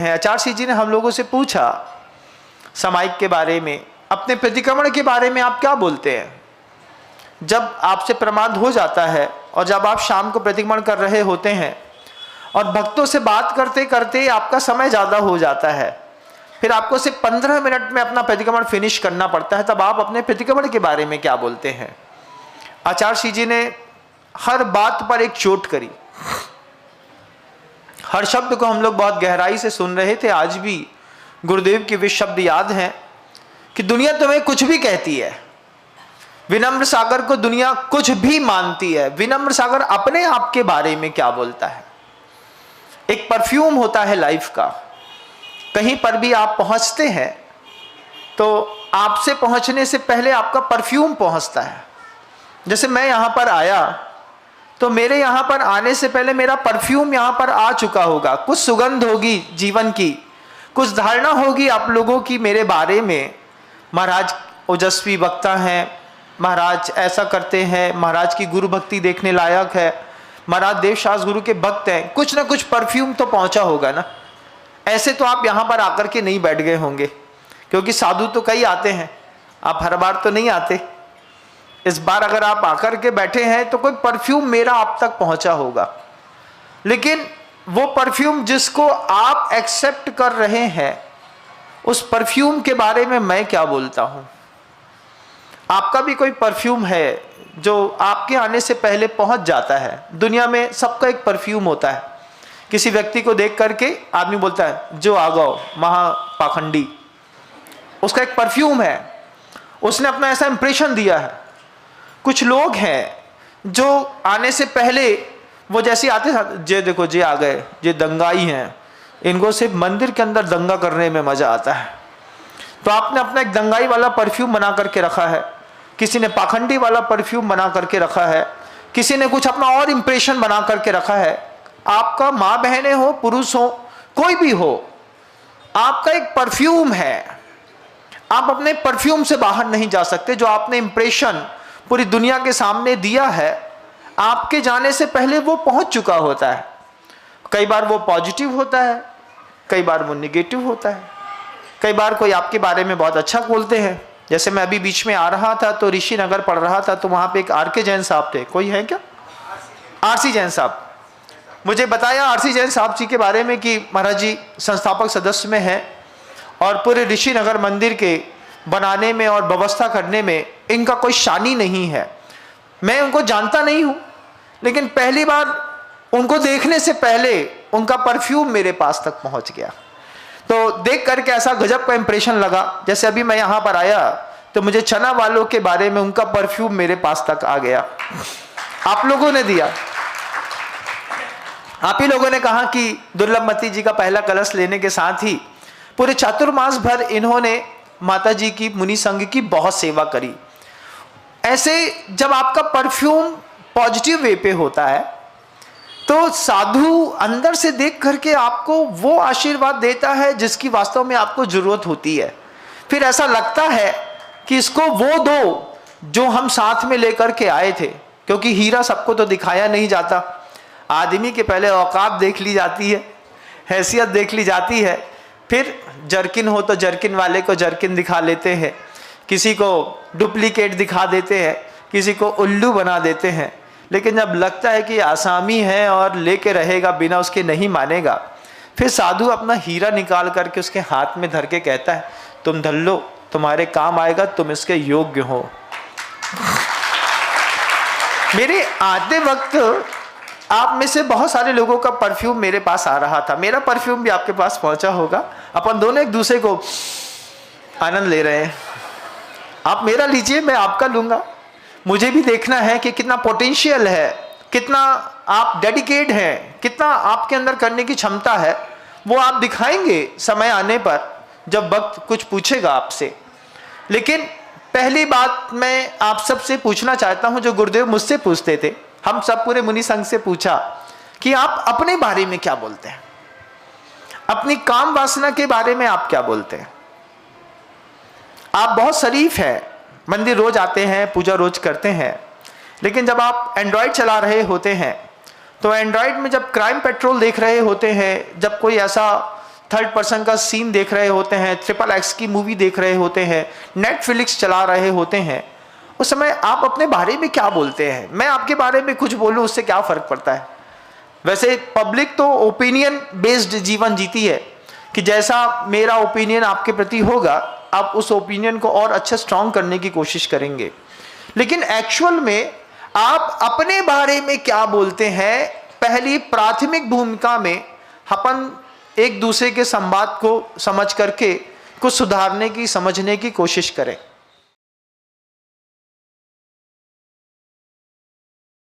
आचार्य जी ने हम लोगों से पूछा सामायिक के बारे में, अपने प्रतिक्रमण के बारे में आप क्या बोलते हैं? जब आपसे प्रमाद हो जाता है और जब आप शाम को प्रतिक्रमण कर रहे होते हैं और भक्तों से बात करते करते आपका समय ज़्यादा हो जाता है, फिर आपको सिर्फ 15 मिनट में अपना प्रतिक्रमण फिनिश करना पड़ता है, तब आप अपने प्रतिक्रमण के बारे में क्या बोलते हैं? आचार्य जी ने हर बात पर एक चोट करी। हर शब्द को हम लोग बहुत गहराई से सुन रहे थे। आज भी गुरुदेव के वे शब्द याद हैं कि दुनिया तुम्हें कुछ भी कहती है, विनम्र सागर को दुनिया कुछ भी मानती है, विनम्र सागर अपने आप के बारे में क्या बोलता है? एक परफ्यूम होता है लाइफ का। कहीं पर भी आप पहुंचते हैं तो आपसे पहुंचने से पहले आपका परफ्यूम पहुंचता है। जैसे मैं यहां पर आया तो मेरे यहाँ पर आने से पहले मेरा परफ्यूम यहाँ पर आ चुका होगा, कुछ सुगंध होगी जीवन की, कुछ धारणा होगी आप लोगों की मेरे बारे में। महाराज ओजस्वी वक्ता हैं, महाराज ऐसा करते हैं, महाराज की गुरु भक्ति देखने लायक है, महाराज देवशास गुरु के भक्त हैं, कुछ ना कुछ परफ्यूम तो पहुँचा होगा ना। ऐसे तो आप यहाँ पर आकर के नहीं बैठ गए होंगे, क्योंकि साधु तो कई आते हैं, आप हर बार तो नहीं आते। इस बार अगर आप आकर के बैठे हैं तो कोई परफ्यूम मेरा आप तक पहुंचा होगा, लेकिन वो परफ्यूम जिसको आप एक्सेप्ट कर रहे हैं, उस परफ्यूम के बारे में मैं क्या बोलता हूं? आपका भी कोई परफ्यूम है जो आपके आने से पहले पहुंच जाता है। दुनिया में सबका एक परफ्यूम होता है। किसी व्यक्ति को देख करके आदमी बोलता है जो आ गओ महापाखंडी, उसका एक परफ्यूम है, उसने अपना ऐसा इंप्रेशन दिया है। कुछ लोग हैं जो आने से पहले वो जैसे आते थे, जे देखो जे आ गए, जे दंगाई हैं, इनको सिर्फ मंदिर के अंदर दंगा करने में मजा आता है। तो आपने अपना एक दंगाई वाला परफ्यूम बना करके रखा है, किसी ने पाखंडी वाला परफ्यूम बना करके रखा है, किसी ने कुछ अपना और इंप्रेशन बना करके रखा है। आपका माँ बहनें हो, पुरुष हो, कोई भी हो, आपका एक परफ्यूम है। आप अपने परफ्यूम से बाहर नहीं जा सकते। जो आपने इंप्रेशन पूरी दुनिया के सामने दिया है, आपके जाने से पहले वो पहुंच चुका होता है। कई बार वो पॉजिटिव होता है, कई बार वो निगेटिव होता है। कई बार कोई आपके बारे में बहुत अच्छा बोलते हैं। जैसे मैं अभी बीच में आ रहा था तो ऋषि नगर पढ़ रहा था, तो वहां पे एक आर.के. जैन साहब थे। कोई है क्या? आर.सी. जैन साहब। मुझे बताया आर.सी. जैन साहब जी के बारे में कि महाराज जी संस्थापक सदस्य में हैं और पूरे ऋषि नगर मंदिर के बनाने में और व्यवस्था करने में इनका कोई शानी नहीं है। मैं उनको जानता नहीं हूं, लेकिन पहली बार उनको देखने से पहले उनका परफ्यूम मेरे पास तक पहुंच गया। तो देख करके ऐसा गजब का इंप्रेशन लगा। जैसे अभी मैं यहां पर आया तो मुझे चना वालों के बारे में उनका परफ्यूम मेरे पास तक आ गया। आप लोगों ने दिया, आप ही लोगों ने कहा कि दुर्लभमती जी का पहला कलश लेने के साथ ही पूरे चातुर्मास भर इन्होंने माता जी की मुनि संघ की बहुत सेवा करी। ऐसे जब आपका परफ्यूम पॉजिटिव वे पे होता है तो साधु अंदर से देख करके आपको वो आशीर्वाद देता है जिसकी वास्तव में आपको जरूरत होती है। फिर ऐसा लगता है कि इसको वो दो जो हम साथ में लेकर के आए थे, क्योंकि हीरा सबको तो दिखाया नहीं जाता। आदमी के पहले औकात देख ली जाती है, हैसियत देख ली जाती है, फिर जर्किन हो तो जर्किन वाले को जर्किन दिखा लेते हैं, किसी को डुप्लीकेट दिखा देते हैं, किसी को उल्लू बना देते हैं। लेकिन जब लगता है कि आसामी है और लेके रहेगा, बिना उसके नहीं मानेगा, फिर साधु अपना हीरा निकाल करके उसके हाथ में धर के कहता है तुम धर लो, तुम्हारे काम आएगा, तुम इसके योग्य हो। मेरे आते वक्त आप में से बहुत सारे लोगों का परफ्यूम मेरे पास आ रहा था, मेरा परफ्यूम भी आपके पास पहुंचा होगा। अपन दोनों एक दूसरे को आनंद ले रहे हैं। आप मेरा लीजिए, मैं आपका लूंगा। मुझे भी देखना है कि कितना पोटेंशियल है, कितना आप डेडिकेट हैं, कितना आपके अंदर करने की क्षमता है। वो आप दिखाएंगे समय आने पर, जब वक्त कुछ पूछेगा आपसे। लेकिन पहली बात मैं आप सबसे पूछना चाहता हूं, जो गुरुदेव मुझसे पूछते थे, हम सब पूरे मुनि संघ से पूछा कि आप अपने बारे में क्या बोलते हैं, अपनी काम वासना के बारे में आप क्या बोलते हैं। आप बहुत शरीफ हैं, मंदिर रोज आते हैं, पूजा रोज करते हैं, लेकिन जब आप एंड्रॉयड चला रहे होते हैं तो एंड्रॉयड में जब क्राइम पेट्रोल देख रहे होते हैं, जब कोई ऐसा थर्ड पर्सन का सीन देख रहे होते हैं, XXX की मूवी देख रहे होते हैं, नेटफ्लिक्स चला रहे होते हैं, उस समय आप अपने बारे में क्या बोलते हैं? मैं आपके बारे में कुछ बोलूं, उससे क्या फर्क पड़ता है? वैसे पब्लिक तो ओपिनियन बेस्ड जीवन जीती है कि जैसा मेरा ओपिनियन आपके प्रति होगा, आप उस ओपिनियन को और अच्छा स्ट्रांग करने की कोशिश करेंगे। लेकिन एक्चुअल में आप अपने बारे में क्या बोलते हैं, पहली प्राथमिक भूमिका में अपन एक दूसरे के संवाद को समझ करके कुछ सुधारने की, समझने की कोशिश करें।